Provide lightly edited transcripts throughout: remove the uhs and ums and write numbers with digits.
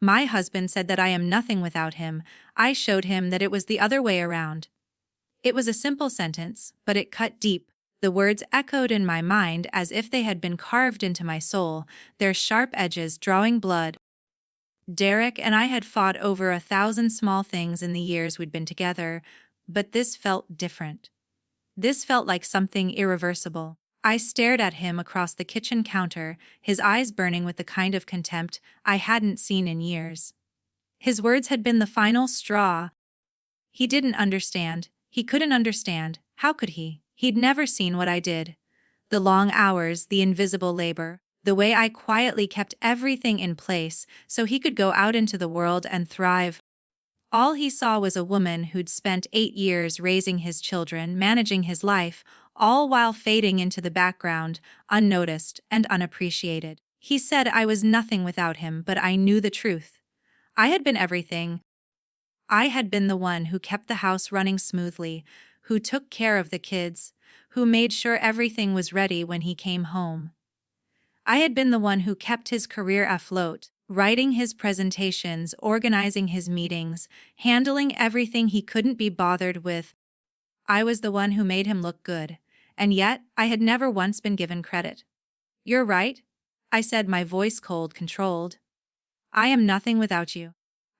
My husband said that I am nothing without him. I showed him that it was the other way around. It was a simple sentence, but it cut deep. The words echoed in my mind as if they had been carved into my soul, their sharp edges drawing blood. Derek and I had fought over 1,000 small things in the years we'd been together, but this felt different. This felt like something irreversible. I stared at him across the kitchen counter, his eyes burning with the kind of contempt I hadn't seen in years. His words had been the final straw. He didn't understand. He couldn't understand. How could he? He'd never seen what I did. The long hours, the invisible labor, the way I quietly kept everything in place so he could go out into the world and thrive. All he saw was a woman who'd spent 8 years raising his children, managing his life, all while fading into the background, unnoticed and unappreciated. He said I was nothing without him, but I knew the truth. I had been everything. I had been the one who kept the house running smoothly, who took care of the kids, who made sure everything was ready when he came home. I had been the one who kept his career afloat, writing his presentations, organizing his meetings, handling everything he couldn't be bothered with. I was the one who made him look good, and yet I had never once been given credit. "You're right," I said, my voice cold, controlled. "I am nothing without you."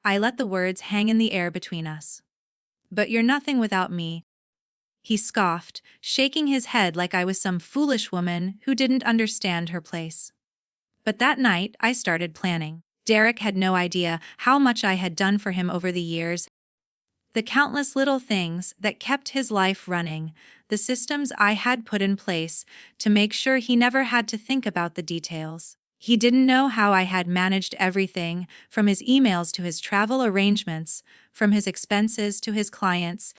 I let the words hang in the air between us. "But you're nothing without me," he scoffed, shaking his head like I was some foolish woman who didn't understand her place. But that night, I started planning. Derek had no idea how much I had done for him over the years. The countless little things that kept his life running, the systems I had put in place to make sure he never had to think about the details. He didn't know how I had managed everything, from his emails to his travel arrangements, from his expenses to his clients.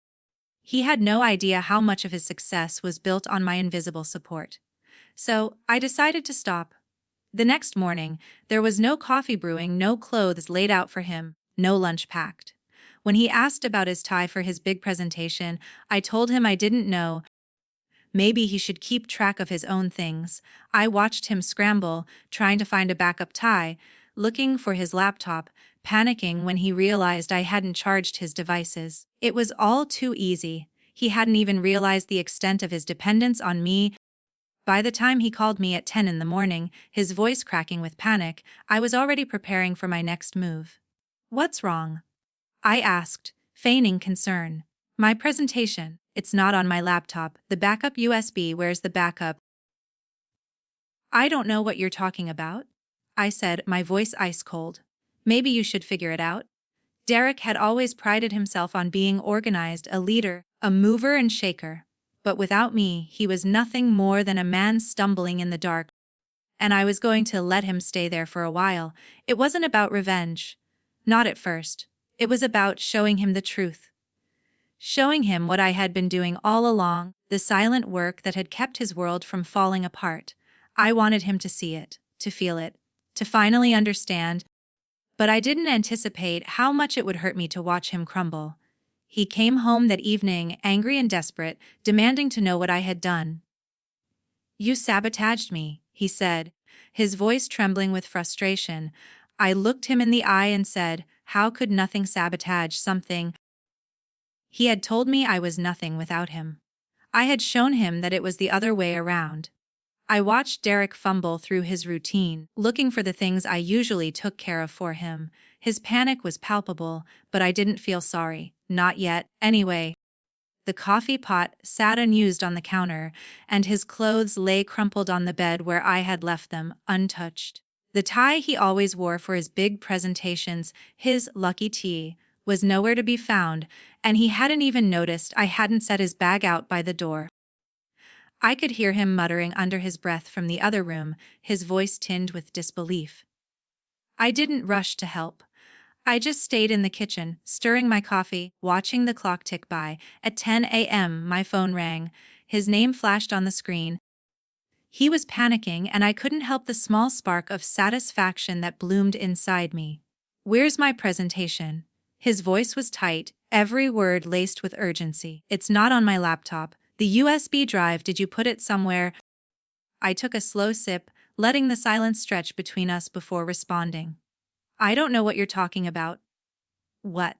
He had no idea how much of his success was built on my invisible support. So, I decided to stop. The next morning, there was no coffee brewing, no clothes laid out for him, no lunch packed. When he asked about his tie for his big presentation, I told him I didn't know. Maybe he should keep track of his own things. I watched him scramble, trying to find a backup tie, looking for his laptop, panicking when he realized I hadn't charged his devices. It was all too easy. He hadn't even realized the extent of his dependence on me. By the time he called me at 10 in the morning, his voice cracking with panic, I was already preparing for my next move. "What's wrong?" I asked, feigning concern. "My presentation. It's not on my laptop. The backup USB. Where's the backup?" "I don't know what you're talking about," I said, my voice ice cold. "Maybe you should figure it out." Derek had always prided himself on being organized, a leader, a mover and shaker. But without me, he was nothing more than a man stumbling in the dark. And I was going to let him stay there for a while. It wasn't about revenge. Not at first. It was about showing him the truth. Showing him what I had been doing all along, the silent work that had kept his world from falling apart. I wanted him to see it, to feel it, to finally understand. But I didn't anticipate how much it would hurt me to watch him crumble. He came home that evening, angry and desperate, demanding to know what I had done. "You sabotaged me," he said, his voice trembling with frustration. I looked him in the eye and said, "How could nothing sabotage something?" He had told me I was nothing without him. I had shown him that it was the other way around. I watched Derek fumble through his routine, looking for the things I usually took care of for him. His panic was palpable, but I didn't feel sorry. Not yet, anyway. The coffee pot sat unused on the counter, and his clothes lay crumpled on the bed where I had left them, untouched. The tie he always wore for his big presentations, his lucky tea, was nowhere to be found, and he hadn't even noticed I hadn't set his bag out by the door. I could hear him muttering under his breath from the other room, his voice tinged with disbelief. I didn't rush to help. I just stayed in the kitchen, stirring my coffee, watching the clock tick by. At 10 a.m., my phone rang. His name flashed on the screen. He was panicking, and I couldn't help the small spark of satisfaction that bloomed inside me. "Where's my presentation?" His voice was tight, every word laced with urgency. "It's not on my laptop. The USB drive, did you put it somewhere?" I took a slow sip, letting the silence stretch between us before responding. I don't know what you're talking about. What?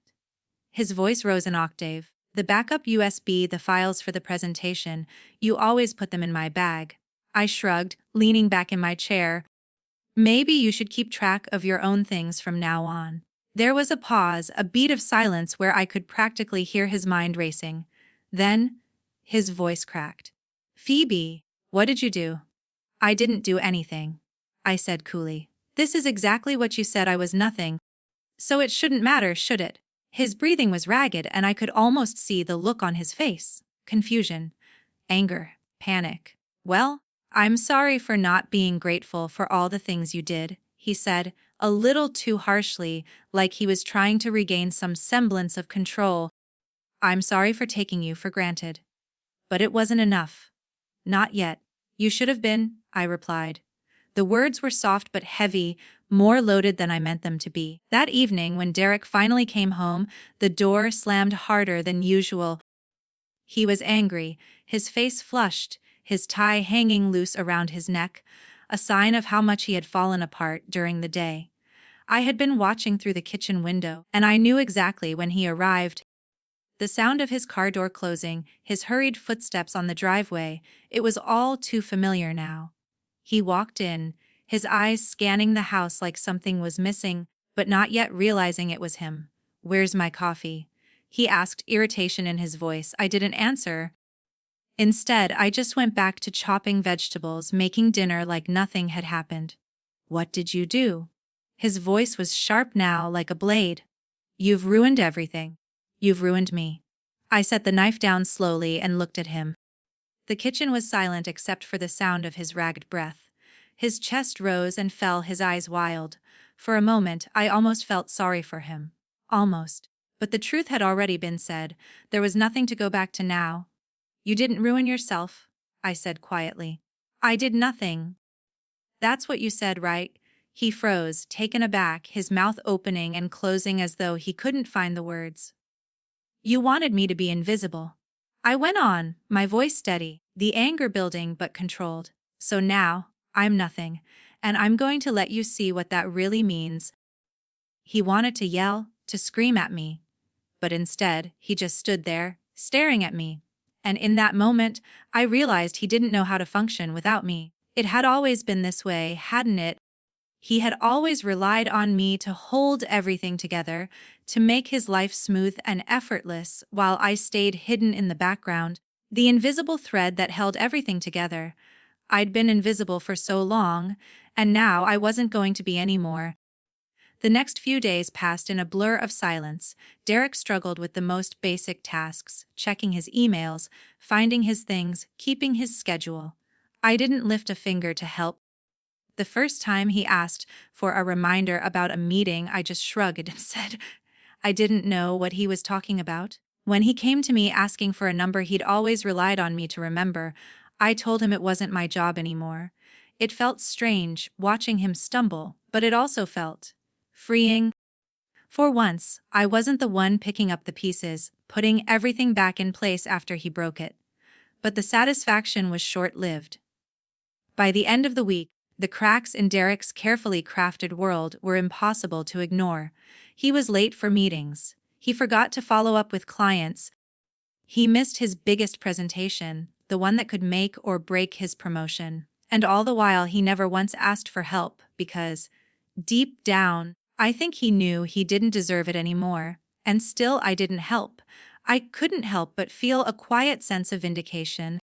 His voice rose an octave. The backup USB, the files for the presentation, you always put them in my bag. I shrugged, leaning back in my chair. Maybe you should keep track of your own things from now on. There was a pause, a beat of silence where I could practically hear his mind racing. Then, his voice cracked. Phoebe, what did you do? I didn't do anything, I said coolly. This is exactly what you said. I was nothing. So it shouldn't matter, should it? His breathing was ragged and I could almost see the look on his face. Confusion, anger, panic. Well, I'm sorry for not being grateful for all the things you did, he said, a little too harshly, like he was trying to regain some semblance of control. I'm sorry for taking you for granted. But it wasn't enough. Not yet. You should have been, I replied. The words were soft but heavy, more loaded than I meant them to be. That evening, when Derek finally came home, the door slammed harder than usual. He was angry, his face flushed, his tie hanging loose around his neck, a sign of how much he had fallen apart during the day. I had been watching through the kitchen window, and I knew exactly when he arrived. The sound of his car door closing, his hurried footsteps on the driveway, it was all too familiar now. He walked in, his eyes scanning the house like something was missing, but not yet realizing it was him. Where's my coffee? He asked, irritation in his voice. I didn't answer. Instead, I just went back to chopping vegetables, making dinner like nothing had happened. What did you do? His voice was sharp now, like a blade. You've ruined everything. You've ruined me. I set the knife down slowly and looked at him. The kitchen was silent except for the sound of his ragged breath. His chest rose and fell, his eyes wild. For a moment, I almost felt sorry for him. Almost. But the truth had already been said. There was nothing to go back to now. You didn't ruin yourself, I said quietly. I did nothing. That's what you said, right? He froze, taken aback, his mouth opening and closing as though he couldn't find the words. You wanted me to be invisible. I went on, my voice steady, the anger building but controlled. So now, I'm nothing, and I'm going to let you see what that really means. He wanted to yell, to scream at me. But instead, he just stood there, staring at me. And in that moment, I realized he didn't know how to function without me. It had always been this way, hadn't it? He had always relied on me to hold everything together, to make his life smooth and effortless while I stayed hidden in the background, the invisible thread that held everything together. I'd been invisible for so long, and now I wasn't going to be anymore. The next few days passed in a blur of silence. Derek struggled with the most basic tasks, checking his emails, finding his things, keeping his schedule. I didn't lift a finger to help. The first time he asked for a reminder about a meeting, I just shrugged and said I didn't know what he was talking about. When he came to me asking for a number he'd always relied on me to remember, I told him it wasn't my job anymore. It felt strange, watching him stumble, but it also felt freeing. For once, I wasn't the one picking up the pieces, putting everything back in place after he broke it. But the satisfaction was short-lived. By the end of the week, the cracks in Derek's carefully crafted world were impossible to ignore. He was late for meetings. He forgot to follow up with clients. He missed his biggest presentation, the one that could make or break his promotion. And all the while, he never once asked for help because, deep down, I think he knew he didn't deserve it anymore. And still, I didn't help. I couldn't help but feel a quiet sense of vindication.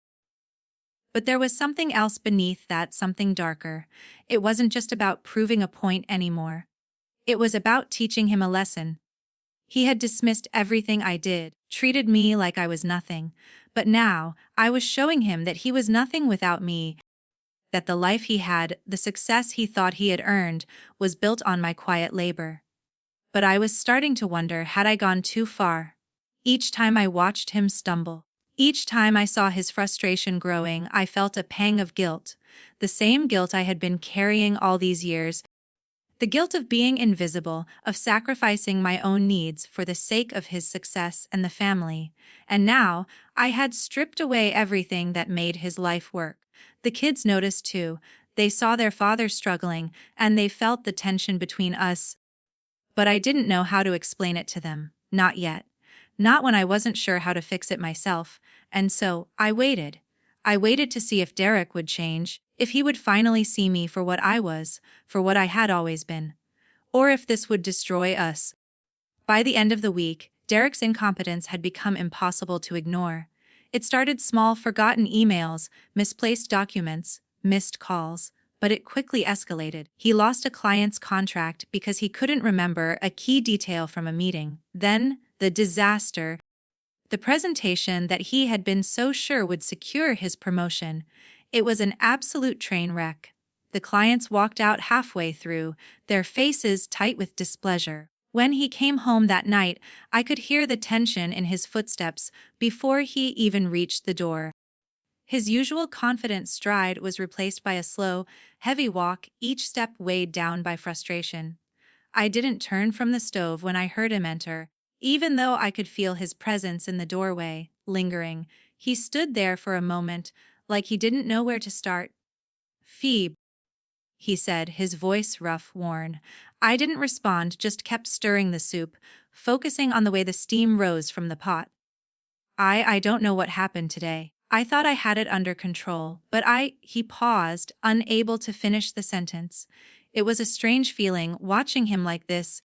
But there was something else beneath that, something darker. It wasn't just about proving a point anymore. It was about teaching him a lesson. He had dismissed everything I did, treated me like I was nothing. But now, I was showing him that he was nothing without me, that the life he had, the success he thought he had earned, was built on my quiet labor. But I was starting to wonder, had I gone too far? Each time I watched him stumble, each time I saw his frustration growing, I felt a pang of guilt, the same guilt I had been carrying all these years. The guilt of being invisible, of sacrificing my own needs for the sake of his success and the family. And now, I had stripped away everything that made his life work. The kids noticed too. They saw their father struggling, and they felt the tension between us. But I didn't know how to explain it to them. Not yet. Not when I wasn't sure how to fix it myself, and so I waited. I waited to see if Derek would change, if he would finally see me for what I was, for what I had always been. Or if this would destroy us. By the end of the week, Derek's incompetence had become impossible to ignore. It started small, forgotten emails, misplaced documents, missed calls, but it quickly escalated. He lost a client's contract because he couldn't remember a key detail from a meeting. Then, the disaster. The presentation that he had been so sure would secure his promotion. It was an absolute train wreck. The clients walked out halfway through, their faces tight with displeasure. When he came home that night, I could hear the tension in his footsteps before he even reached the door. His usual confident stride was replaced by a slow, heavy walk, each step weighed down by frustration. I didn't turn from the stove when I heard him enter. Even though I could feel his presence in the doorway, lingering, he stood there for a moment, like he didn't know where to start. "Phoebe," he said, his voice rough, worn. I didn't respond, just kept stirring the soup, focusing on the way the steam rose from the pot. I don't know what happened today. I thought I had it under control, but he paused, unable to finish the sentence. It was a strange feeling, watching him like this.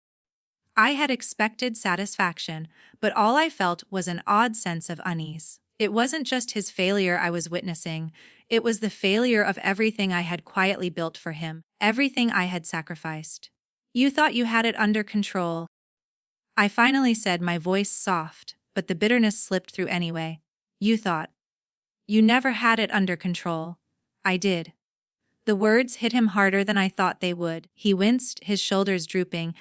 I had expected satisfaction, but all I felt was an odd sense of unease. It wasn't just his failure I was witnessing, it was the failure of everything I had quietly built for him, everything I had sacrificed. "You thought you had it under control," I finally said, my voice soft, but the bitterness slipped through anyway. "You thought. You never had it under control." I did. The words hit him harder than I thought they would. He winced, his shoulders drooping.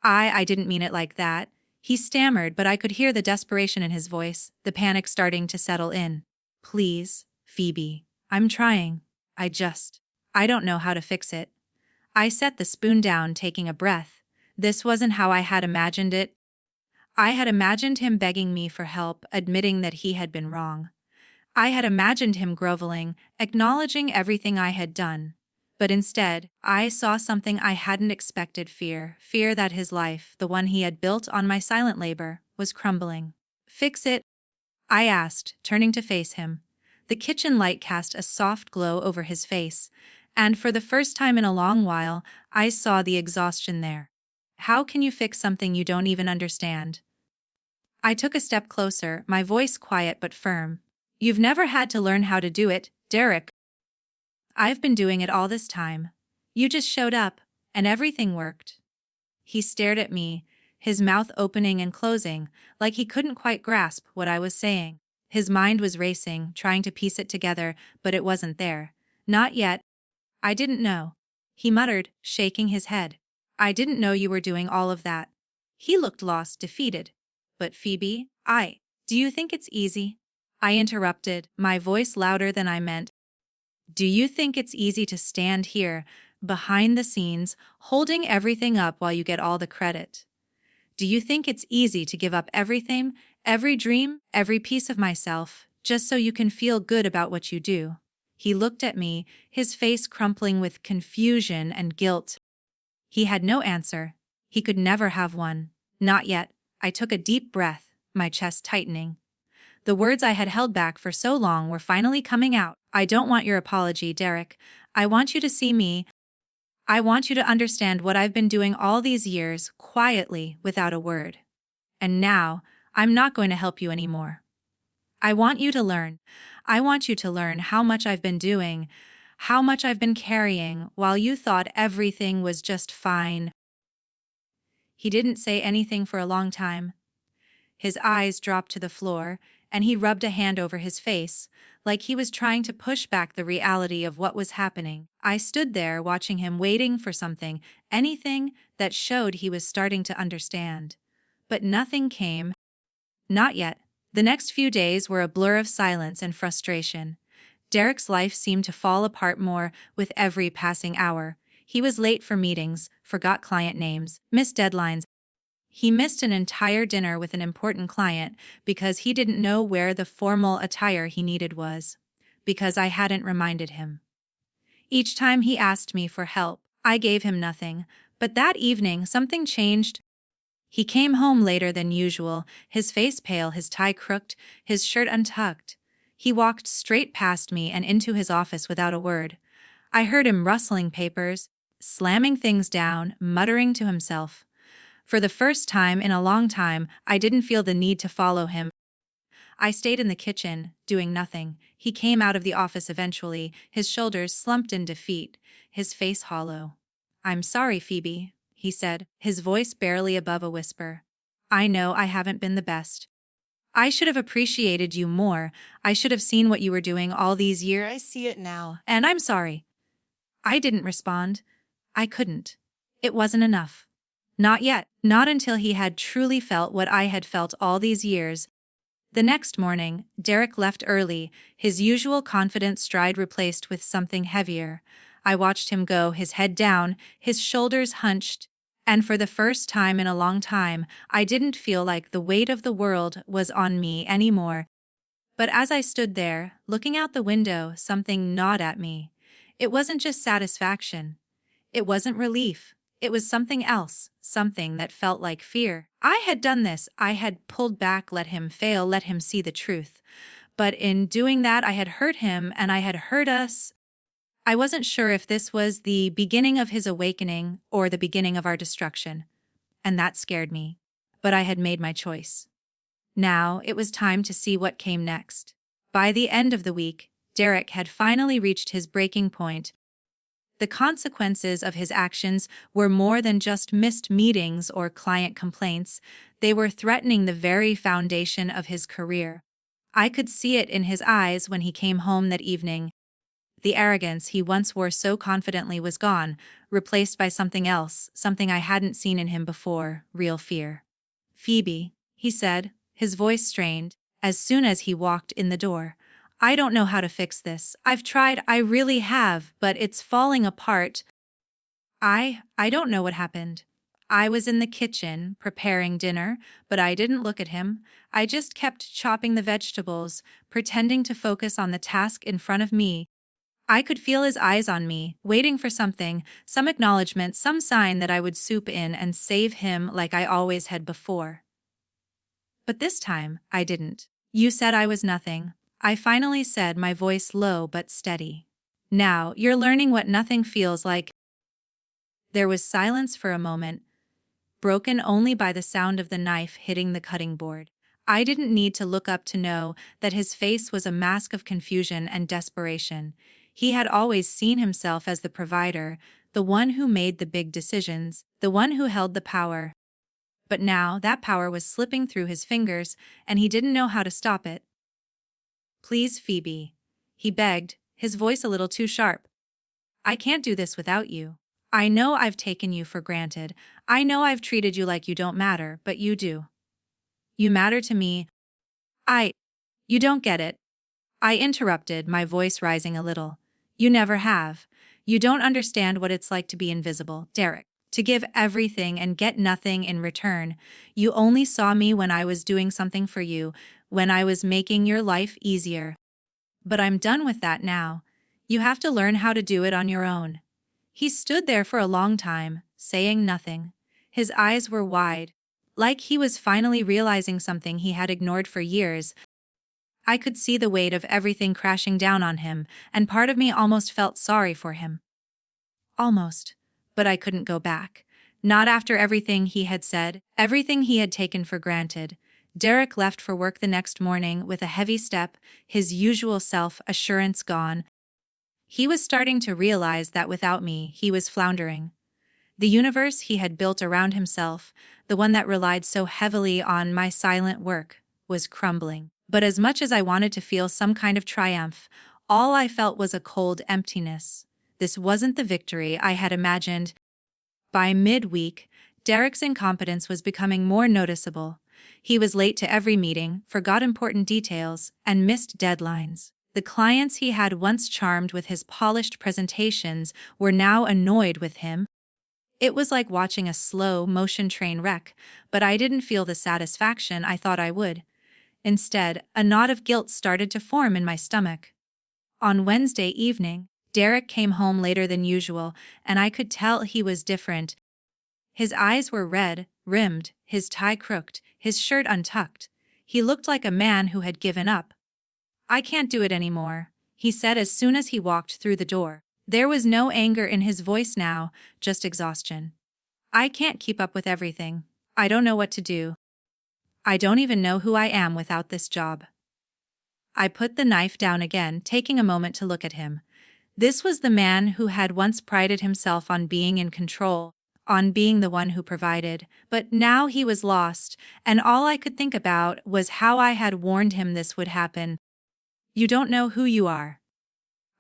I didn't mean it like that." He stammered, but I could hear the desperation in his voice, the panic starting to settle in. "Please, Phoebe. I'm trying. I don't know how to fix it." I set the spoon down, taking a breath. This wasn't how I had imagined it. I had imagined him begging me for help, admitting that he had been wrong. I had imagined him groveling, acknowledging everything I had done. But instead, I saw something I hadn't expected: fear. Fear that his life, the one he had built on my silent labor, was crumbling. "Fix it?" I asked, turning to face him. The kitchen light cast a soft glow over his face, and for the first time in a long while, I saw the exhaustion there. "How can you fix something you don't even understand?" I took a step closer, my voice quiet but firm. "You've never had to learn how to do it, Derek. I've been doing it all this time. You just showed up, and everything worked." He stared at me, his mouth opening and closing, like he couldn't quite grasp what I was saying. His mind was racing, trying to piece it together, but it wasn't there. "Not yet. I didn't know," he muttered, shaking his head. "I didn't know you were doing all of that." He looked lost, defeated. "But Phoebe, do you think it's easy?" I interrupted, my voice louder than I meant. "Do you think it's easy to stand here, behind the scenes, holding everything up while you get all the credit? Do you think it's easy to give up everything, every dream, every piece of myself, just so you can feel good about what you do?" He looked at me, his face crumpling with confusion and guilt. He had no answer. He could never have one. Not yet. I took a deep breath, my chest tightening. The words I had held back for so long were finally coming out. "I don't want your apology, Derek. I want you to see me. I want you to understand what I've been doing all these years, quietly, without a word. And now, I'm not going to help you anymore. I want you to learn. I want you to learn how much I've been doing, how much I've been carrying, while you thought everything was just fine." He didn't say anything for a long time. His eyes dropped to the floor, and he rubbed a hand over his face, like he was trying to push back the reality of what was happening. I stood there watching him, waiting for something, anything that showed he was starting to understand. But nothing came. Not yet. The next few days were a blur of silence and frustration. Derek's life seemed to fall apart more with every passing hour. He was late for meetings, forgot client names, missed deadlines. He missed an entire dinner with an important client because he didn't know where the formal attire he needed was, because I hadn't reminded him. Each time he asked me for help, I gave him nothing But that evening, something changed. He came home later than usual, his face pale, his tie crooked, his shirt untucked. He walked straight past me and into his office without a word. I heard him rustling papers, slamming things down, muttering to himself. For the first time in a long time, I didn't feel the need to follow him. I stayed in the kitchen, doing nothing. He came out of the office eventually, his shoulders slumped in defeat, his face hollow. "I'm sorry, Phoebe," he said, his voice barely above a whisper. "I know I haven't been the best. I should have appreciated you more. I should have seen what you were doing all these years. I see it now. And I'm sorry." I didn't respond. I couldn't. It wasn't enough. Not yet, not until he had truly felt what I had felt all these years. The next morning, Derek left early, his usual confident stride replaced with something heavier. I watched him go, his head down, his shoulders hunched, and for the first time in a long time, I didn't feel like the weight of the world was on me anymore. But as I stood there, looking out the window, something gnawed at me. It wasn't just satisfaction. It wasn't relief. It was something else, something that felt like fear. I had done this. I had pulled back, let him fail, let him see the truth. But in doing that, I had hurt him and I had hurt us. I wasn't sure if this was the beginning of his awakening or the beginning of our destruction. And that scared me. But I had made my choice. Now it was time to see what came next. By the end of the week, Derek had finally reached his breaking point. The consequences of his actions were more than just missed meetings or client complaints. They were threatening the very foundation of his career. I could see it in his eyes when he came home that evening. The arrogance he once wore so confidently was gone, replaced by something else, something I hadn't seen in him before, real fear. "Phoebe," he said, his voice strained, as soon as he walked in the door. "I don't know how to fix this. I've tried, I really have, but it's falling apart." I don't know what happened. I was in the kitchen, preparing dinner, but I didn't look at him. I just kept chopping the vegetables, pretending to focus on the task in front of me. I could feel his eyes on me, waiting for something, some acknowledgement, some sign that I would swoop in and save him like I always had before. But this time, I didn't. "You said I was nothing," I finally said, my voice low but steady. "Now, you're learning what nothing feels like." There was silence for a moment, broken only by the sound of the knife hitting the cutting board. I didn't need to look up to know that his face was a mask of confusion and desperation. He had always seen himself as the provider, the one who made the big decisions, the one who held the power. But now that power was slipping through his fingers, and he didn't know how to stop it. "Please, Phoebe," he begged, his voice a little too sharp. "I can't do this without you. I know I've taken you for granted. I know I've treated you like you don't matter, but you do. You matter to me. You don't get it." I interrupted, my voice rising a little. "You never have. You don't understand what it's like to be invisible, Derek. To give everything and get nothing in return. You only saw me when I was doing something for you, when I was making your life easier. But I'm done with that now. You have to learn how to do it on your own." He stood there for a long time, saying nothing. His eyes were wide, like he was finally realizing something he had ignored for years. I could see the weight of everything crashing down on him, and part of me almost felt sorry for him. Almost. But I couldn't go back. Not after everything he had said, everything he had taken for granted. Derek left for work the next morning with a heavy step, his usual self-assurance gone. He was starting to realize that without me, he was floundering. The universe he had built around himself, the one that relied so heavily on my silent work, was crumbling. But as much as I wanted to feel some kind of triumph, all I felt was a cold emptiness. This wasn't the victory I had imagined. By midweek, Derek's incompetence was becoming more noticeable. He was late to every meeting, forgot important details, and missed deadlines. The clients he had once charmed with his polished presentations were now annoyed with him. It was like watching a slow-motion train wreck, but I didn't feel the satisfaction I thought I would. Instead, a knot of guilt started to form in my stomach. On Wednesday evening, Derek came home later than usual, and I could tell he was different. His eyes were red, rimmed, his tie crooked, his shirt untucked. He looked like a man who had given up. "I can't do it anymore," he said as soon as he walked through the door. There was no anger in his voice now, just exhaustion. "I can't keep up with everything. I don't know what to do. I don't even know who I am without this job." I put the knife down again, taking a moment to look at him. This was the man who had once prided himself on being in control, on being the one who provided, but now he was lost, and all I could think about was how I had warned him this would happen. "You don't know who you are?"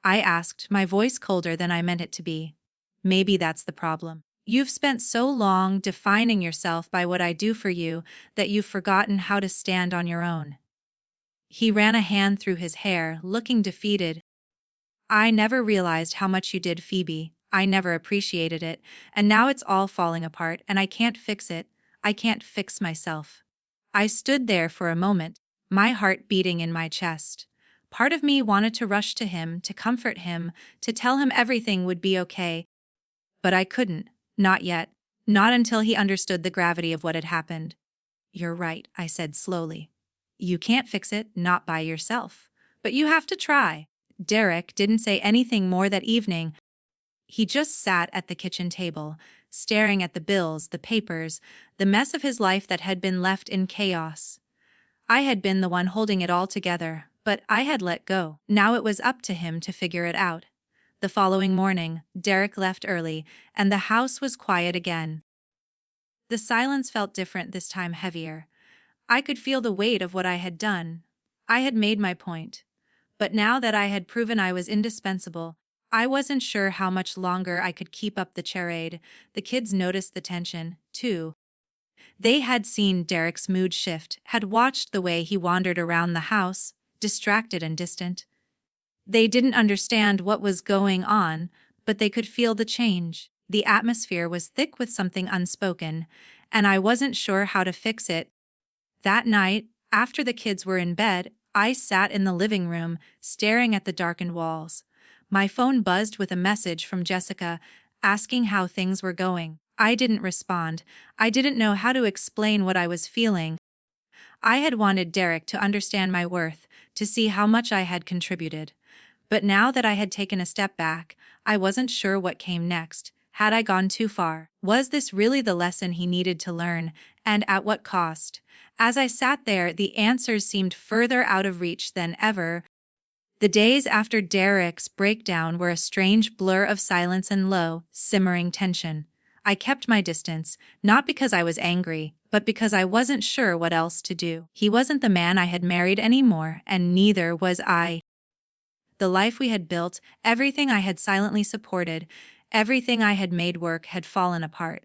I asked, my voice colder than I meant it to be. "Maybe that's the problem. You've spent so long defining yourself by what I do for you that you've forgotten how to stand on your own." He ran a hand through his hair, looking defeated. "I never realized how much you did, Phoebe. I never appreciated it, and now it's all falling apart and I can't fix it. I can't fix myself." I stood there for a moment, my heart beating in my chest. Part of me wanted to rush to him, to comfort him, to tell him everything would be okay. But I couldn't, not yet, not until he understood the gravity of what had happened. "You're right," I said slowly. "You can't fix it, not by yourself. But you have to try." Derek didn't say anything more that evening. He just sat at the kitchen table, staring at the bills, the papers, the mess of his life that had been left in chaos. I had been the one holding it all together, but I had let go. Now it was up to him to figure it out. The following morning, Derek left early, and the house was quiet again. The silence felt different this time, heavier. I could feel the weight of what I had done. I had made my point. But now that I had proven I was indispensable, I wasn't sure how much longer I could keep up the charade. The kids noticed the tension, too. They had seen Derek's mood shift, had watched the way he wandered around the house, distracted and distant. They didn't understand what was going on, but they could feel the change. The atmosphere was thick with something unspoken, and I wasn't sure how to fix it. That night, after the kids were in bed, I sat in the living room, staring at the darkened walls. My phone buzzed with a message from Jessica, asking how things were going. I didn't respond. I didn't know how to explain what I was feeling. I had wanted Derek to understand my worth, to see how much I had contributed. But now that I had taken a step back, I wasn't sure what came next. Had I gone too far? Was this really the lesson he needed to learn, and at what cost? As I sat there, the answers seemed further out of reach than ever. The days after Derek's breakdown were a strange blur of silence and low, simmering tension. I kept my distance, not because I was angry, but because I wasn't sure what else to do. He wasn't the man I had married anymore, and neither was I. The life we had built, everything I had silently supported, everything I had made work had fallen apart.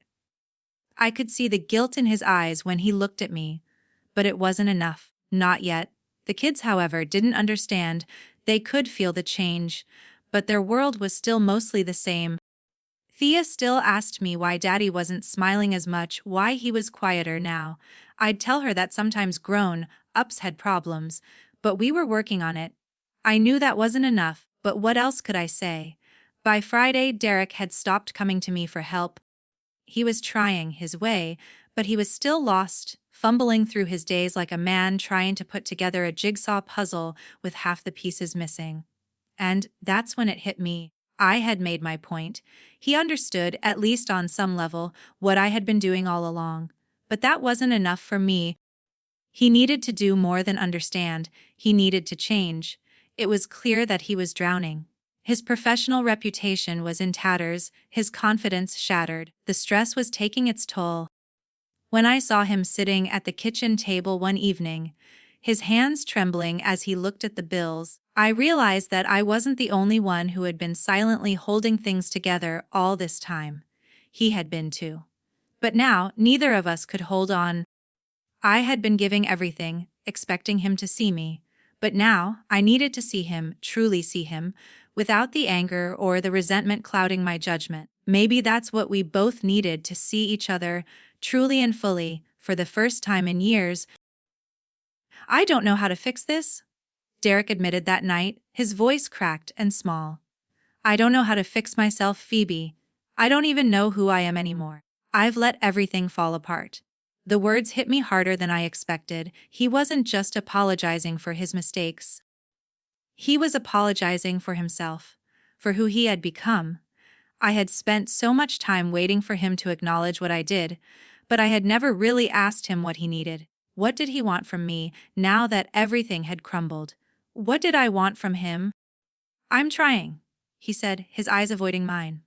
I could see the guilt in his eyes when he looked at me. But it wasn't enough. Not yet. The kids, however, didn't understand. They could feel the change, but their world was still mostly the same. Thea still asked me why Daddy wasn't smiling as much, why he was quieter now. I'd tell her that sometimes grown-ups had problems, but we were working on it. I knew that wasn't enough, but what else could I say? By Friday, Derek had stopped coming to me for help. He was trying his way, but he was still lost, fumbling through his days like a man trying to put together a jigsaw puzzle with half the pieces missing. And that's when it hit me. I had made my point. He understood, at least on some level, what I had been doing all along. But that wasn't enough for me. He needed to do more than understand. He needed to change. It was clear that he was drowning. His professional reputation was in tatters, his confidence shattered. The stress was taking its toll. When I saw him sitting at the kitchen table one evening, his hands trembling as he looked at the bills, I realized that I wasn't the only one who had been silently holding things together all this time. He had been too. But now, neither of us could hold on. I had been giving everything, expecting him to see me. But now, I needed to see him, truly see him, without the anger or the resentment clouding my judgment. Maybe that's what we both needed, to see each other, truly and fully, for the first time in years. "I don't know how to fix this," Derek admitted that night, his voice cracked and small. "I don't know how to fix myself, Phoebe. I don't even know who I am anymore. I've let everything fall apart. The words hit me harder than I expected. He wasn't just apologizing for his mistakes. He was apologizing for himself, for who he had become. I had spent so much time waiting for him to acknowledge what I did, but I had never really asked him what he needed. What did he want from me now that everything had crumbled? What did I want from him? "I'm trying," he said, his eyes avoiding mine.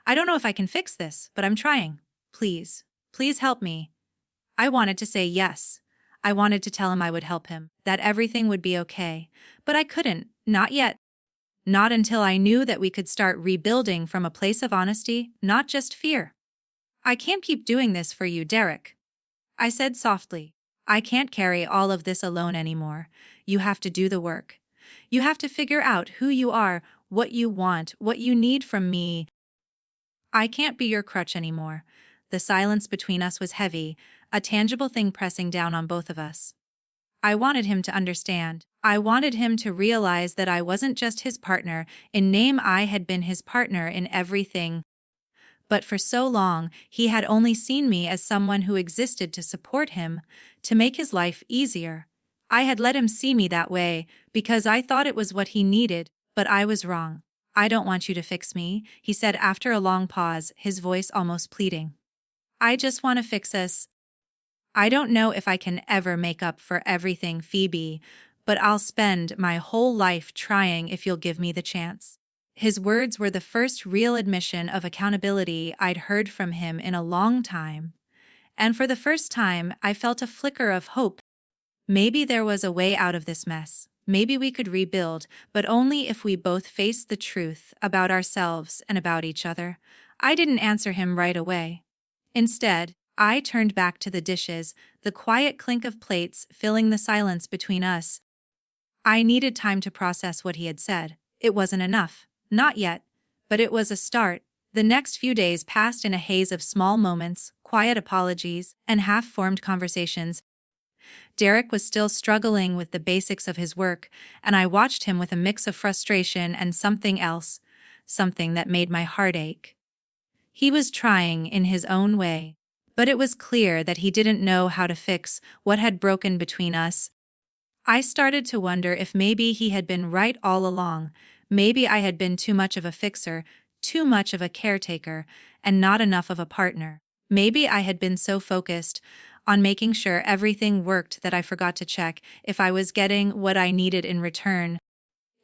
"I don't know if I can fix this, but I'm trying. Please, please help me." I wanted to say yes. I wanted to tell him I would help him, that everything would be okay. But I couldn't, not yet. Not until I knew that we could start rebuilding from a place of honesty, not just fear. "I can't keep doing this for you, Derek," I said softly. "I can't carry all of this alone anymore. You have to do the work. You have to figure out who you are, what you want, what you need from me. I can't be your crutch anymore." The silence between us was heavy, a tangible thing pressing down on both of us. I wanted him to understand. I wanted him to realize that I wasn't just his partner in name, I had been his partner in everything. But for so long, he had only seen me as someone who existed to support him, to make his life easier. I had let him see me that way because I thought it was what he needed, but I was wrong. "I don't want you to fix me," he said after a long pause, his voice almost pleading. "I just want to fix us. I don't know if I can ever make up for everything, Phoebe, but I'll spend my whole life trying if you'll give me the chance." His words were the first real admission of accountability I'd heard from him in a long time, and for the first time I felt a flicker of hope. Maybe there was a way out of this mess. Maybe we could rebuild, but only if we both faced the truth about ourselves and about each other. I didn't answer him right away. Instead, I turned back to the dishes, the quiet clink of plates filling the silence between us. I needed time to process what he had said. It wasn't enough. Not yet. But it was a start. The next few days passed in a haze of small moments, quiet apologies, and half-formed conversations. Derek was still struggling with the basics of his work, and I watched him with a mix of frustration and something else, something that made my heart ache. He was trying in his own way, but it was clear that he didn't know how to fix what had broken between us. I started to wonder if maybe he had been right all along. Maybe I had been too much of a fixer, too much of a caretaker, and not enough of a partner. Maybe I had been so focused on making sure everything worked that I forgot to check if I was getting what I needed in return.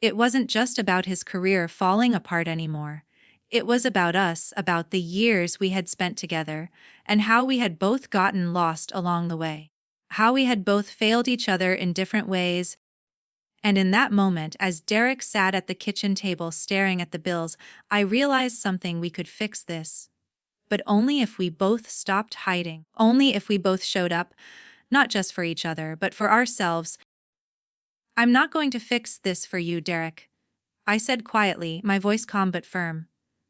It wasn't just about his career falling apart anymore. It was about us, about the years we had spent together, and how we had both gotten lost along the way. How we had both failed each other in different ways. And in that moment, as Derek sat at the kitchen table staring at the bills, I realized something: we could fix this. But only if we both stopped hiding. Only if we both showed up, not just for each other, but for ourselves. "I'm not going to fix this for you, Derek," I said quietly, my voice calm but firm.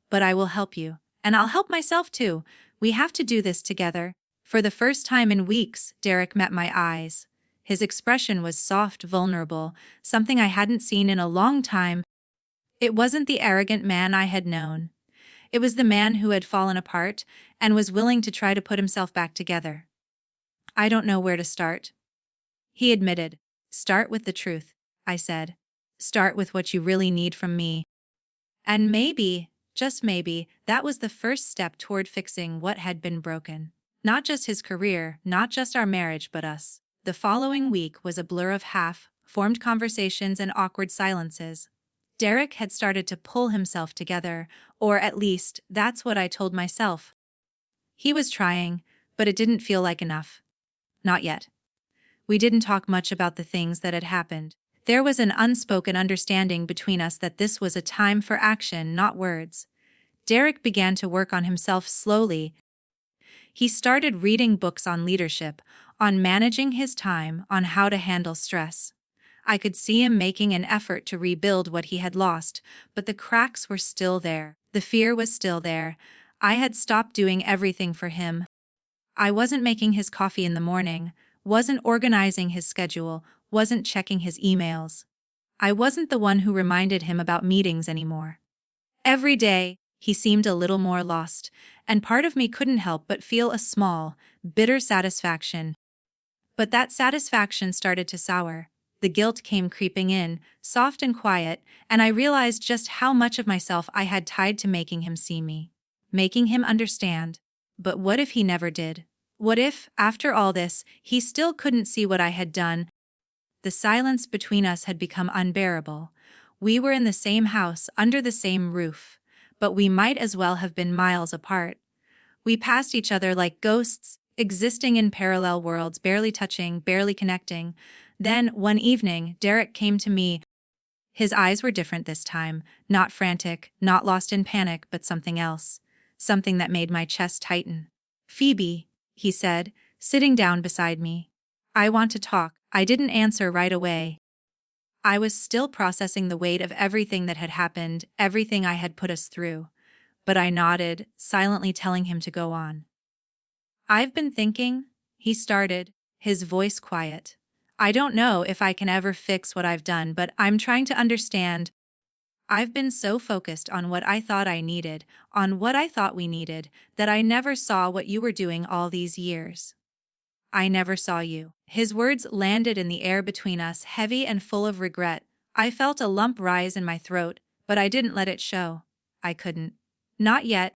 "But I will help you. And I'll help myself too. We have to do this together." For the first time in weeks, Derek met my eyes. His expression was soft, vulnerable, something I hadn't seen in a long time. It wasn't the arrogant man I had known. It was the man who had fallen apart and was willing to try to put himself back together. "I don't know where to start," he admitted. "Start with the truth," I said. "Start with what you really need from me." And maybe, just maybe, that was the first step toward fixing what had been broken. Not just his career, not just our marriage, but us. The following week was a blur of half-formed conversations and awkward silences. Derek had started to pull himself together, or at least, that's what I told myself. He was trying, but it didn't feel like enough. Not yet. We didn't talk much about the things that had happened. There was an unspoken understanding between us that this was a time for action, not words. Derek began to work on himself slowly. He started reading books on leadership, on managing his time, on how to handle stress. I could see him making an effort to rebuild what he had lost, but the cracks were still there. The fear was still there. I had stopped doing everything for him. I wasn't making his coffee in the morning, wasn't organizing his schedule, wasn't checking his emails. I wasn't the one who reminded him about meetings anymore. Every day, he seemed a little more lost, and part of me couldn't help but feel a small, bitter satisfaction. But that satisfaction started to sour. The guilt came creeping in, soft and quiet, and I realized just how much of myself I had tied to making him see me, making him understand. But what if he never did? What if, after all this, he still couldn't see what I had done? The silence between us had become unbearable. We were in the same house, under the same roof, but we might as well have been miles apart. We passed each other like ghosts, existing in parallel worlds, barely touching, barely connecting. Then, one evening, Derek came to me. His eyes were different this time, not frantic, not lost in panic, but something else. Something that made my chest tighten. "Phoebe," he said, sitting down beside me. "I want to talk." I didn't answer right away. I was still processing the weight of everything that had happened, everything I had put us through. But I nodded, silently telling him to go on. "I've been thinking," he started, his voice quiet. "I don't know if I can ever fix what I've done, but I'm trying to understand. I've been so focused on what I thought I needed, on what I thought we needed, that I never saw what you were doing all these years. I never saw you." His words landed in the air between us, heavy and full of regret. I felt a lump rise in my throat, but I didn't let it show. I couldn't. "Not yet.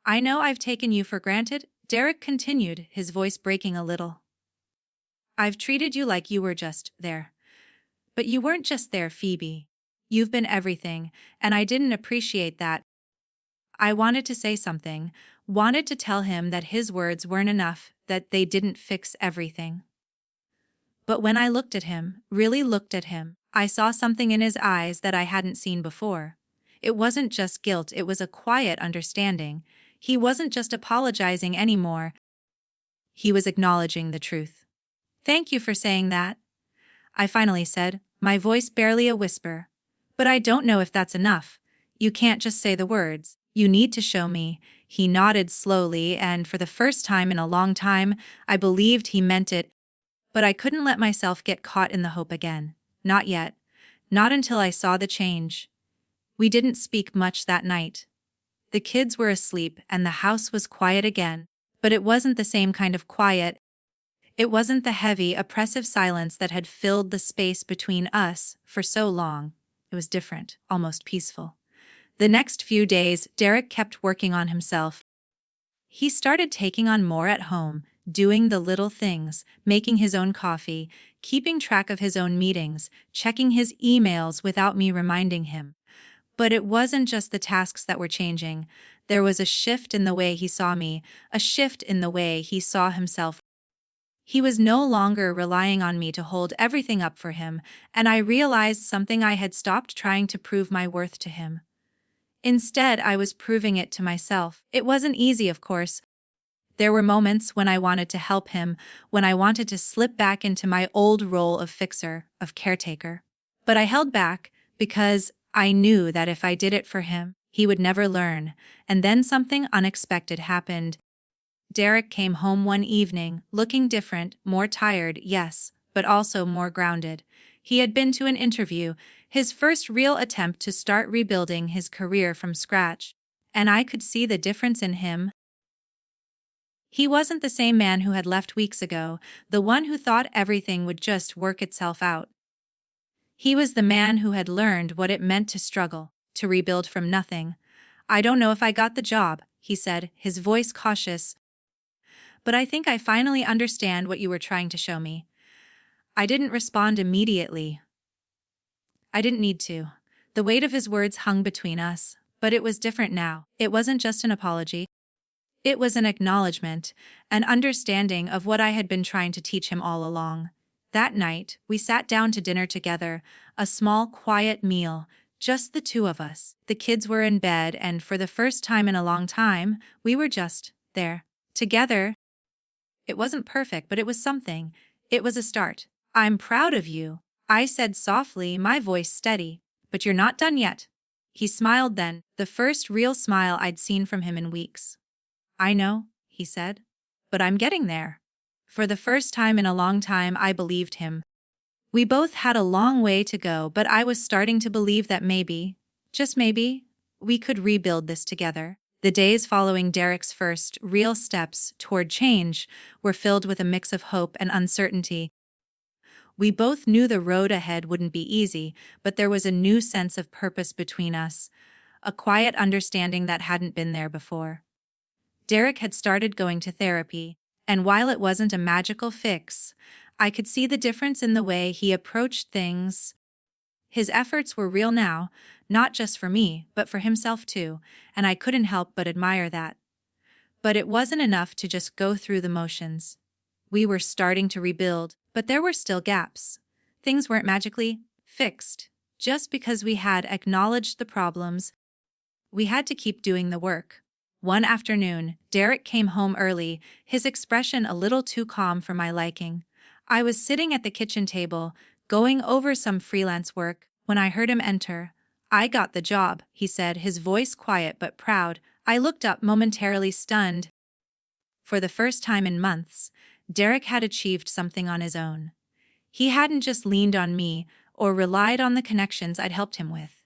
I know I've taken you for granted," Derek continued, his voice breaking a little. "I've treated you like you were just there. But you weren't just there, Phoebe. You've been everything, and I didn't appreciate that." I wanted to say something, wanted to tell him that his words weren't enough, that they didn't fix everything. But when I looked at him, really looked at him, I saw something in his eyes that I hadn't seen before. It wasn't just guilt, it was a quiet understanding. He wasn't just apologizing anymore. He was acknowledging the truth. "Thank you for saying that," I finally said, my voice barely a whisper. "But I don't know if that's enough. You can't just say the words. You need to show me." He nodded slowly, and for the first time in a long time, I believed he meant it. But I couldn't let myself get caught in the hope again. Not yet. Not until I saw the change. We didn't speak much that night. The kids were asleep and the house was quiet again. But it wasn't the same kind of quiet. It wasn't the heavy, oppressive silence that had filled the space between us for so long. It was different, almost peaceful. The next few days, Derek kept working on himself. He started taking on more at home, doing the little things, making his own coffee, keeping track of his own meetings, checking his emails without me reminding him. But it wasn't just the tasks that were changing. There was a shift in the way he saw me, a shift in the way he saw himself. He was no longer relying on me to hold everything up for him, and I realized something. I had stopped trying to prove my worth to him. Instead, I was proving it to myself. It wasn't easy, of course. There were moments when I wanted to help him, when I wanted to slip back into my old role of fixer, of caretaker. But I held back because I knew that if I did it for him, he would never learn. And then something unexpected happened. Derek came home one evening, looking different, more tired, yes, but also more grounded. He had been to an interview, his first real attempt to start rebuilding his career from scratch, and I could see the difference in him. He wasn't the same man who had left weeks ago, the one who thought everything would just work itself out. He was the man who had learned what it meant to struggle, to rebuild from nothing. "I don't know if I got the job," he said, his voice cautious. "But I think I finally understand what you were trying to show me." I didn't respond immediately. I didn't need to. The weight of his words hung between us, but it was different now. It wasn't just an apology. It was an acknowledgement, an understanding of what I had been trying to teach him all along. That night, we sat down to dinner together, a small, quiet meal, just the two of us. The kids were in bed, and for the first time in a long time, we were just there, together. It wasn't perfect, but it was something. It was a start. "I'm proud of you," I said softly, my voice steady. "But you're not done yet." He smiled then, the first real smile I'd seen from him in weeks. "I know," he said, "but I'm getting there." For the first time in a long time, I believed him. We both had a long way to go, but I was starting to believe that maybe, just maybe, we could rebuild this together. The days following Derek's first real steps toward change were filled with a mix of hope and uncertainty. We both knew the road ahead wouldn't be easy, but there was a new sense of purpose between us, a quiet understanding that hadn't been there before. Derek had started going to therapy, and while it wasn't a magical fix, I could see the difference in the way he approached things. His efforts were real now, not just for me, but for himself too, and I couldn't help but admire that. But it wasn't enough to just go through the motions. We were starting to rebuild, but there were still gaps. Things weren't magically fixed. Just because we had acknowledged the problems, we had to keep doing the work. One afternoon, Derek came home early, his expression a little too calm for my liking. I was sitting at the kitchen table, going over some freelance work, when I heard him enter. "I got the job," he said, his voice quiet but proud. I looked up, momentarily stunned. For the first time in months, Derek had achieved something on his own. He hadn't just leaned on me or relied on the connections I'd helped him with.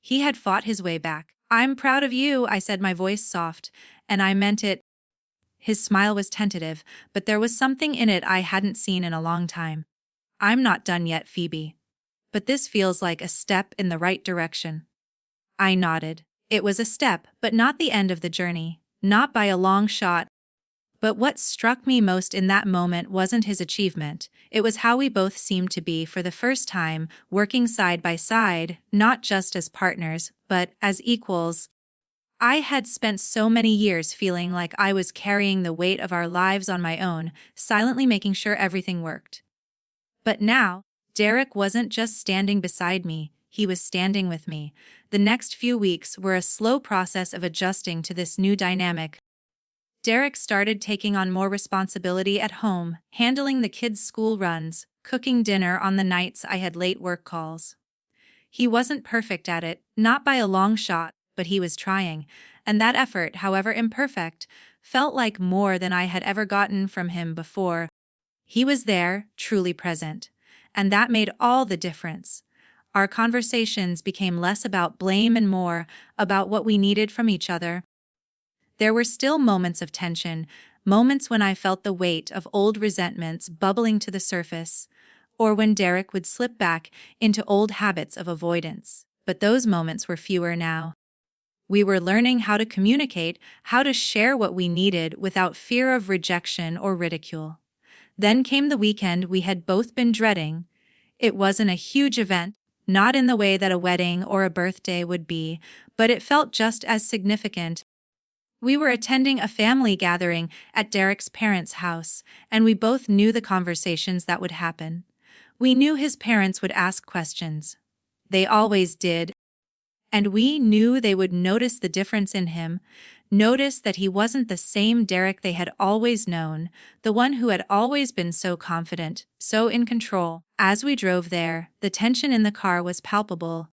He had fought his way back. "I'm proud of you," I said, my voice soft, and I meant it. His smile was tentative, but there was something in it I hadn't seen in a long time. "I'm not done yet, Phoebe. But this feels like a step in the right direction." I nodded. It was a step, but not the end of the journey. Not by a long shot. But what struck me most in that moment wasn't his achievement. It was how we both seemed to be, for the first time, working side by side, not just as partners, but as equals. I had spent so many years feeling like I was carrying the weight of our lives on my own, silently making sure everything worked. But now, Derek wasn't just standing beside me, he was standing with me. The next few weeks were a slow process of adjusting to this new dynamic. Derek started taking on more responsibility at home, handling the kids' school runs, cooking dinner on the nights I had late work calls. He wasn't perfect at it, not by a long shot, but he was trying, and that effort, however imperfect, felt like more than I had ever gotten from him before. He was there, truly present, and that made all the difference. Our conversations became less about blame and more about what we needed from each other. There were still moments of tension, moments when I felt the weight of old resentments bubbling to the surface, or when Derek would slip back into old habits of avoidance. But those moments were fewer now. We were learning how to communicate, how to share what we needed without fear of rejection or ridicule. Then came the weekend we had both been dreading. It wasn't a huge event, not in the way that a wedding or a birthday would be, but it felt just as significant. We were attending a family gathering at Derek's parents' house, and we both knew the conversations that would happen. We knew his parents would ask questions. They always did. And we knew they would notice the difference in him, notice that he wasn't the same Derek they had always known, the one who had always been so confident, so in control. As we drove there, the tension in the car was palpable.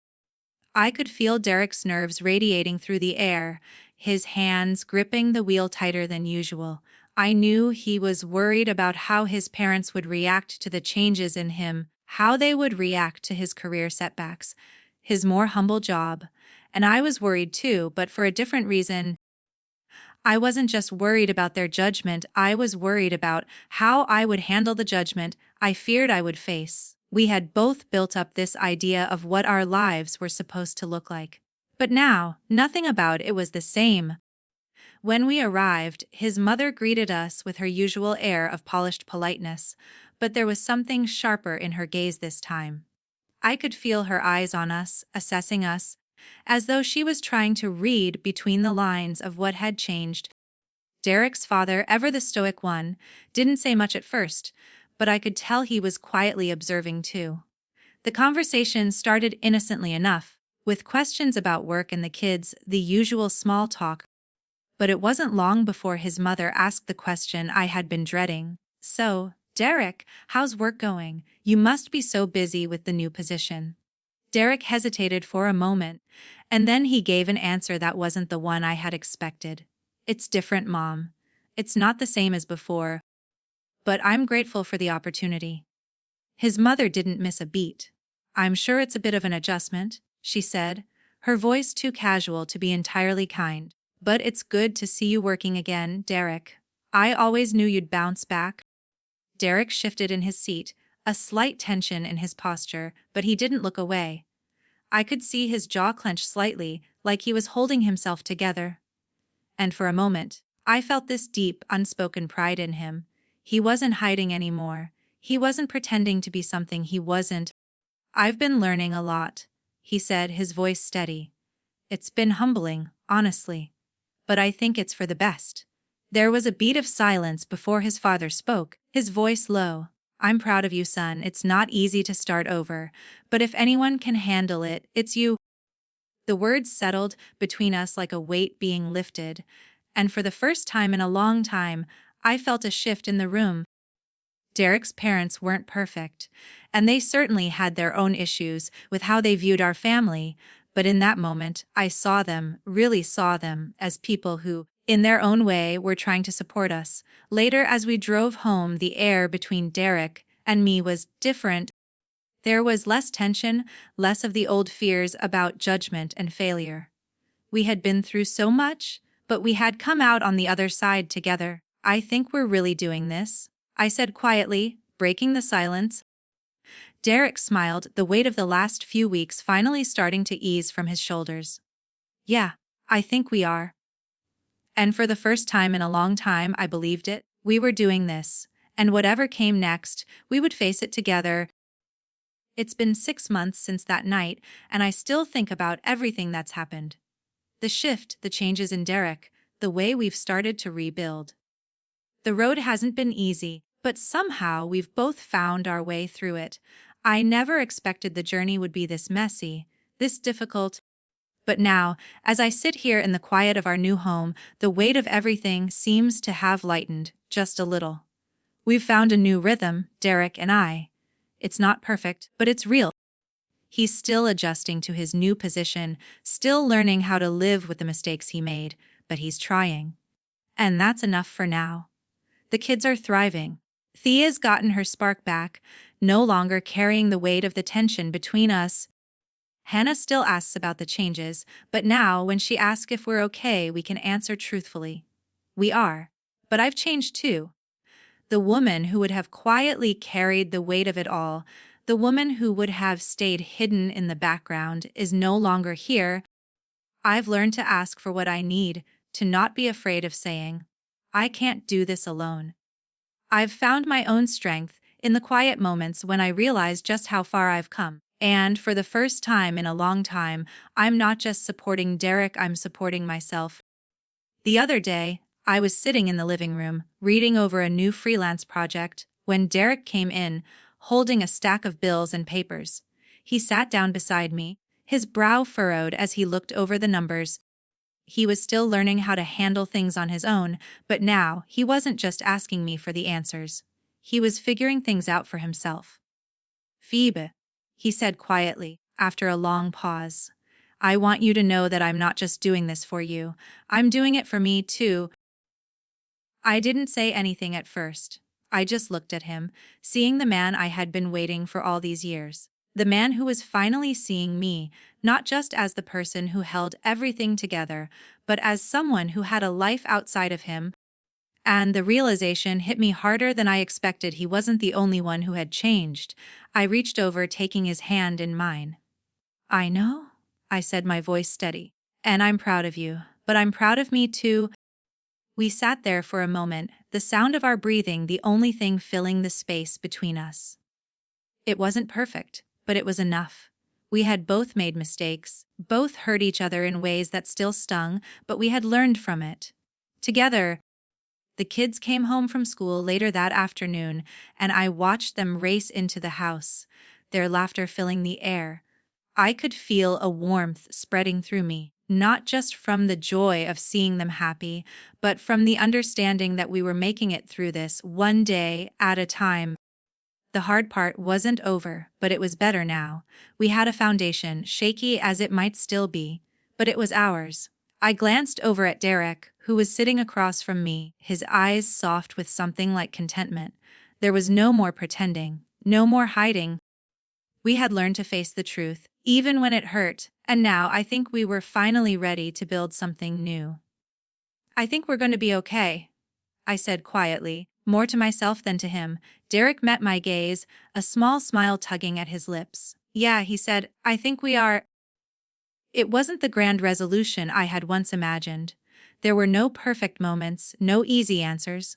I could feel Derek's nerves radiating through the air, his hands gripping the wheel tighter than usual. I knew he was worried about how his parents would react to the changes in him, how they would react to his career setbacks, his more humble job. And I was worried too, but for a different reason. I wasn't just worried about their judgment, I was worried about how I would handle the judgment I feared I would face. We had both built up this idea of what our lives were supposed to look like. But now, nothing about it was the same. When we arrived, his mother greeted us with her usual air of polished politeness, but there was something sharper in her gaze this time. I could feel her eyes on us, assessing us, as though she was trying to read between the lines of what had changed. Derek's father, ever the stoic one, didn't say much at first, but I could tell he was quietly observing too. The conversation started innocently enough, with questions about work and the kids, the usual small talk. But it wasn't long before his mother asked the question I had been dreading. "So, Derek, how's work going? You must be so busy with the new position." Derek hesitated for a moment, and then he gave an answer that wasn't the one I had expected. "It's different, Mom. It's not the same as before. But I'm grateful for the opportunity." His mother didn't miss a beat. "I'm sure it's a bit of an adjustment," she said, her voice too casual to be entirely kind. But it's good to see you working again, Derek. I always knew you'd bounce back. Derek shifted in his seat, a slight tension in his posture, but he didn't look away. I could see his jaw clench slightly, like he was holding himself together. And for a moment, I felt this deep, unspoken pride in him. He wasn't hiding anymore. He wasn't pretending to be something he wasn't. "I've been learning a lot," he said, his voice steady. "It's been humbling, honestly. But I think it's for the best." There was a beat of silence before his father spoke, his voice low. "I'm proud of you, son. It's not easy to start over, but if anyone can handle it, it's you." The words settled between us like a weight being lifted, and for the first time in a long time, I felt a shift in the room. Derek's parents weren't perfect, and they certainly had their own issues with how they viewed our family, but in that moment, I saw them, really saw them, as people who, in their own way, were trying to support us. Later, as we drove home, the air between Derek and me was different. There was less tension, less of the old fears about judgment and failure. We had been through so much, but we had come out on the other side together. "I think we're really doing this," I said quietly, breaking the silence. Derek smiled, the weight of the last few weeks finally starting to ease from his shoulders. "Yeah, I think we are." And for the first time in a long time, I believed it. We were doing this, and whatever came next, we would face it together. It's been 6 months since that night, and I still think about everything that's happened. The shift, the changes in Derek, the way we've started to rebuild. The road hasn't been easy, but somehow we've both found our way through it. I never expected the journey would be this messy, this difficult. But now, as I sit here in the quiet of our new home, the weight of everything seems to have lightened just a little. We've found a new rhythm, Derek and I. It's not perfect, but it's real. He's still adjusting to his new position, still learning how to live with the mistakes he made, but he's trying. And that's enough for now. The kids are thriving. Thea's gotten her spark back, no longer carrying the weight of the tension between us. Hannah still asks about the changes, but now when she asks if we're okay, we can answer truthfully. We are. But I've changed too. The woman who would have quietly carried the weight of it all, the woman who would have stayed hidden in the background, is no longer here. I've learned to ask for what I need, to not be afraid of saying, "I can't do this alone." I've found my own strength in the quiet moments when I realize just how far I've come. And for the first time in a long time, I'm not just supporting Derek, I'm supporting myself. The other day, I was sitting in the living room, reading over a new freelance project, when Derek came in, holding a stack of bills and papers. He sat down beside me, his brow furrowed as he looked over the numbers. He was still learning how to handle things on his own, but now he wasn't just asking me for the answers. He was figuring things out for himself. "Phoebe," he said quietly, after a long pause, "I want you to know that I'm not just doing this for you. I'm doing it for me, too." I didn't say anything at first. I just looked at him, seeing the man I had been waiting for all these years. The man who was finally seeing me, not just as the person who held everything together, but as someone who had a life outside of him. And the realization hit me harder than I expected. He wasn't the only one who had changed. I reached over, taking his hand in mine. "I know," I said, my voice steady. "And I'm proud of you, but I'm proud of me too." We sat there for a moment, the sound of our breathing the only thing filling the space between us. It wasn't perfect, but it was enough. We had both made mistakes, both hurt each other in ways that still stung, but we had learned from it. Together, the kids came home from school later that afternoon, and I watched them race into the house, their laughter filling the air. I could feel a warmth spreading through me, not just from the joy of seeing them happy, but from the understanding that we were making it through this one day at a time. The hard part wasn't over, but it was better now. We had a foundation, shaky as it might still be, but it was ours. I glanced over at Derek, who was sitting across from me, his eyes soft with something like contentment. There was no more pretending, no more hiding. We had learned to face the truth, even when it hurt, and now I think we were finally ready to build something new. I think we're going to be okay, I said quietly, more to myself than to him. Derek met my gaze, a small smile tugging at his lips. Yeah, he said, I think we are. It wasn't the grand resolution I had once imagined. There were no perfect moments, no easy answers.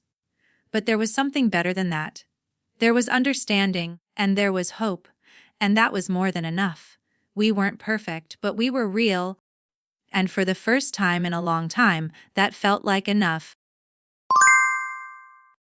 But there was something better than that. There was understanding, and there was hope, and that was more than enough. We weren't perfect, but we were real, and for the first time in a long time, that felt like enough.